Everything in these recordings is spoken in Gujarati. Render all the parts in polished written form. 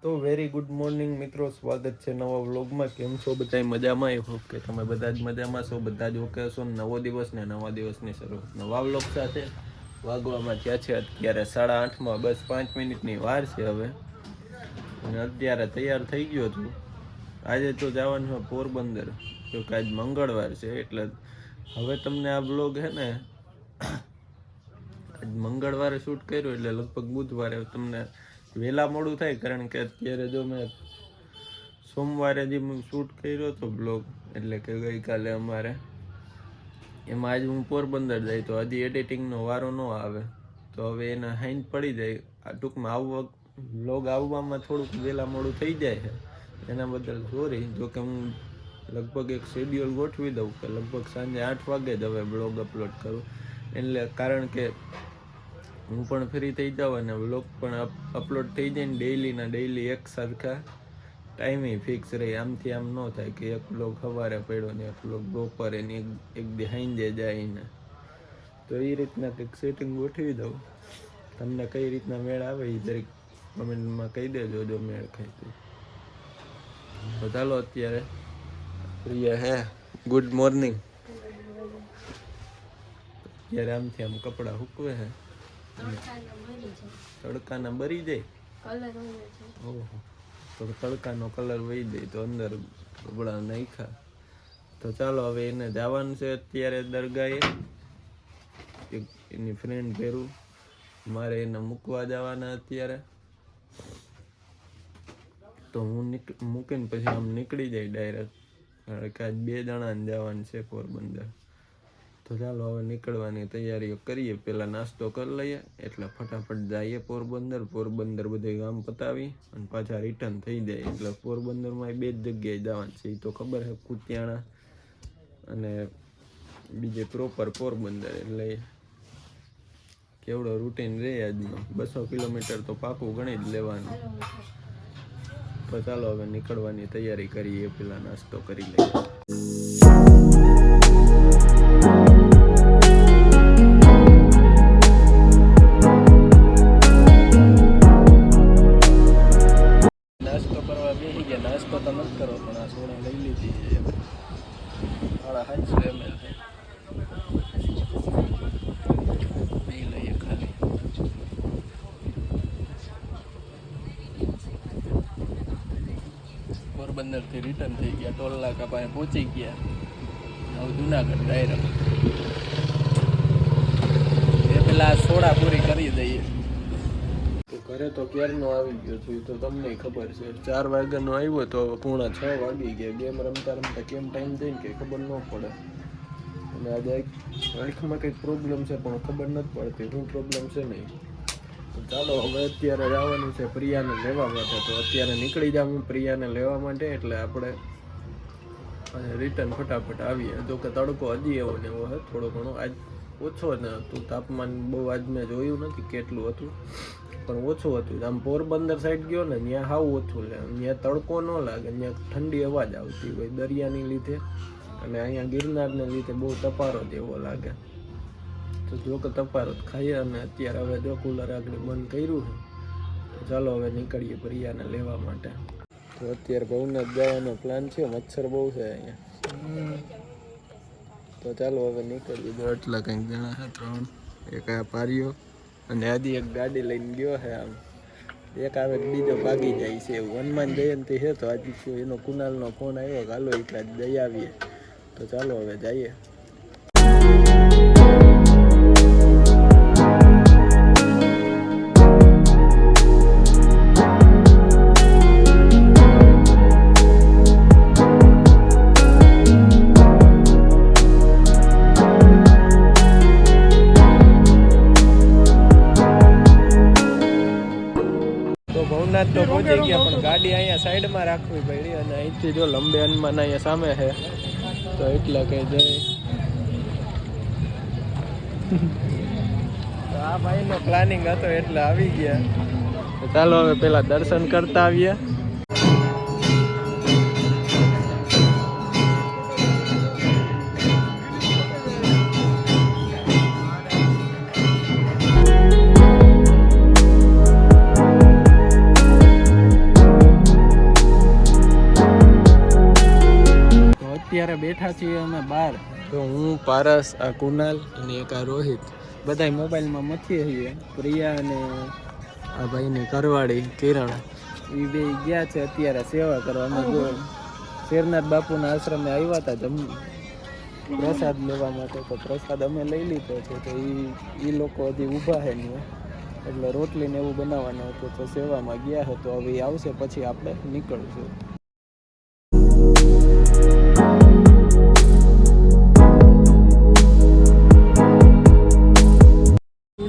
તો વેરી ગુડ મોર્નિંગ મિત્રો, સ્વાગત છે નવા વ્લોગમાં. કેમ છો બધા? મજામાં? આઈ હોપ કે તમે બધા જ મજામાં છો, બધા જ ઓકે છો. નવો દિવસ ને નવા દિવસની શરૂઆત નવા વ્લોગ સાથે. વાગવામાં થયા છે અત્યારે 8:30, બસ 5 મિનિટની વાર છે હવે. અને અત્યારે તૈયાર થઈ ગયો છું. આજે તો જવાનું છે પોરબંદર, તો કે આજ મંગળવાર છે એટલે હવે તમને આ વ્લોગ છે ને આજ મંગળવારે શૂટ કર્યો એટલે લગભગ બુધવારે તમને વહેલા મોડું થાય, કારણ કે અત્યારે જો મેં સોમવારે જે શૂટ કર્યો હતો બ્લોગ, એટલે કે ગઈકાલે અમારે, એમાં આજે હું પોરબંદર જાય તો હજી એડિટિંગનો વારો ન આવે, તો હવે એને હાઈન પડી જાય. આ ટૂંકમાં બ્લોગ આવવામાં થોડુંક વહેલા મોડું થઈ જાય છે, એના બદલ સોરી. જોકે હું લગભગ એક શેડ્યુલ ગોઠવી દઉં કે લગભગ સાંજે 8 વાગે જ હવે બ્લોગ અપલોડ કરું, એટલે કારણ કે હું પણ ફ્રી થઈ જાઉં અને વ્લોગ પણ અપલોડ થઈ જાય ને ડેઈલી એક સરખા ટાઈમે ફિક્સ રહે. આમથી આમ ન થાય કે એક વ્લોગ સવારે પડ્યો ને એક વ્લોગ બપોરે ને એક દી સાંજે જાય ને, તો એ રીતના કંઈક સેટિંગ ગોઠવી દઉં. તમને કઈ રીતના મેળ આવે એ દરેક કમેન્ટમાં કહી દેજો જો મેળ ખાય તો. ચાલો અત્યારે પ્રિયા હે ગુડ મોર્નિંગ. અત્યારે આમથી આમ કપડાં સૂકવે છે, તડકાના બરી જાય. ઓહો, તો તડકાનો કલર વહી જાય તો અંદર કપડા નાખ્યા. તો ચાલો હવે એને જવાનું છે અત્યારે દરગાહે, એની ફ્રેન્ડ ભેરું મારે એને મૂકવા જવાના અત્યારે. તો હું મૂકીને પછી આમ નીકળી જાય ડાયરેક્ટ, કારણ કે આજ 2 જણાને જવાનું છે પોરબંદર. તો ચાલો હવે નીકળવાની તૈયારીઓ કરીએ. પહેલાં નાસ્તો કરી લઈએ એટલે ફટાફટ જઈએ પોરબંદર બધે ગામ પતાવી અને પાછા રિટર્ન થઈ જાય. એટલે પોરબંદરમાં 2 જ જગ્યાએ જવાનું છે, એ તો ખબર છે, કુતિયાણા અને બીજે પ્રોપર પોરબંદર. એટલે કેવડો રૂટીન રહે આજનો, 200 કિલોમીટર તો પાકું ગણી જ લેવાનું. તો ચાલો હવે નીકળવાની તૈયારી કરીએ, પહેલાં નાસ્તો કરી લઈએ. નાસ્તો કરવા બેસી ગયા. નાસ્તો તો નથી કરો પણ આ સોડા લઈ લીધી છે, 750 ml છે, નહીં લઈએ ખાલી. પોરબંદરથી રિટર્ન થઈ ગયા, ટોલ નાકા પાસે પહોંચી ગયા. હવે જુનાગઢ ડાયરેક્ટ. એ પેલા સોડા પૂરી કરી દઈએ. તો ઘરે તો ક્યારનો આવી ગયો છું, એ તો તમને ખબર છે. 4 વાગ્યાનો આવ્યો તો હવે 5:45 વાગી ગયા. ગેમ રમતા રમતા કેમ ટાઈમ થઈને કે ખબર ન પડે. અને આજે આંખમાં કંઈક પ્રોબ્લેમ છે પણ ખબર નથી પડતી શું પ્રોબ્લેમ છે નહીં. તો ચાલો હવે અત્યારે જવાનું છે પ્રિયાને લેવા માટે. તો અત્યારે નીકળી જાઉં પ્રિયાને લેવા માટે, એટલે આપણે રિટર્ન ફટાફટ આવીએ. જો કે તડકો હજી એવો ને એવો છે, થોડો ઘણો આજ ઓછો ને હતું. તાપમાન બહુ આજ મેં જોયું નથી કેટલું હતું, પણ ઓછું હતું. આમ પોરબંદર સાઈડ ગયો ને ત્યાં સાવ ઓછું લે, ત્યાં તડકો ન લાગે, ત્યાં ઠંડી અવાજ આવતી હોય દરિયાની લીધે, અને અહીંયા ગિરનારને લીધે બહુ તપારો જેવો લાગે. તો જો કે તપારો ખાઈએ. અને અત્યારે હવે જો કુલર આગળ બંધ કર્યું છે, તો ચાલો હવે નીકળીએ પ્રિયાને લેવા માટે. તો અત્યારે ભવનાથ જવાનો પ્લાન છે, મચ્છર બહુ છે અહીંયા. તો ચાલો હવે નીકળીએ. જો એટલા કંઈક જણા છે, 3, એક આ પાર્યો અને આજી એક ગાડી લઈને ગયો છે. આમ એક આવે બીજો ભાગી જાય છે એવું. હનુમાન જયંતિ છે તો આજે એનો કુનાલનો ફોન આવ્યો કે હાલો એટલે જઈ આવીએ. તો ચાલો હવે જઈએ. ભવનાથ તો પહોંચી ગયા, પણ ગાડી અહીંયા સાઈડમાં રાખવી પડી. અને અહીંથી જો લંબે હનુમાન અહીંયા સામે છે, તો એટલે કે જઈ આ ભાઈનો પ્લાનિંગ હતો એટલે આવી ગયા. તો ચાલો હવે પેલા દર્શન કરતા આવીએ. અત્યારે બેઠા છીએ અમે બહાર, તો હું પારસ, આ કુનાલ અને એક આ રોહિત બધા મોબાઈલમાં મથીએ છીએ. પ્રિયા અને આ ભાઈની ઘરવાળી કિરણ એ બે ગયા છે અત્યારે સેવા કરવા. અમે જો શેરનાથ બાપુના આશ્રમે આવ્યા હતા પ્રસાદ લેવા માટે, તો પ્રસાદ અમે લઈ લીધો છે. તો એ લોકો હજી ઊભા છે ને, એટલે રોટલી ને એવું બનાવવાનું હતું, તો સેવામાં ગયા છે. તો હવે આવશે પછી આપણે નીકળશું.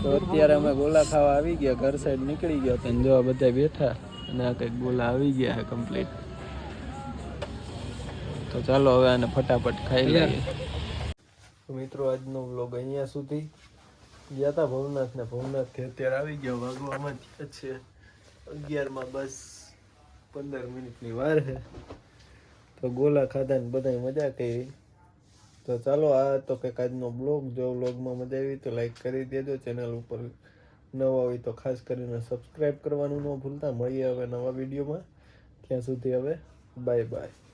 તો અત્યારે અમે ગોલા ખાવા આવી ગયા, ઘર સાઈડ નીકળી ગયા હતા. જો બધા બેઠા અને આ કંઈક ગોલા આવી ગયા છે કમ્પ્લીટ. તો ચાલો હવે આને ફટાફટ ખાઈ લઈએ. તો મિત્રો આજનો વ્લોગ અહીંયા સુધી. ગયા હતા ભવનાથ ને ભવનાથથી અત્યારે આવી ગયા, વાગવામાં થયા છે 11 બસ 15 મિનિટની વાર છે. તો ગોલા ખાધા ને બધાય મજા કરી. તો ચાલો આ તો કંઈક આજનો બ્લોગ. જો વ્લોગમાં મજા આવી તો લાઈક કરી દેજો. ચેનલ ઉપર નવા હોય તો ખાસ કરીને સબસ્ક્રાઈબ કરવાનું ન ભૂલતા. મળીએ હવે નવા વિડીયોમાં. ત્યાં સુધી હવે બાય બાય.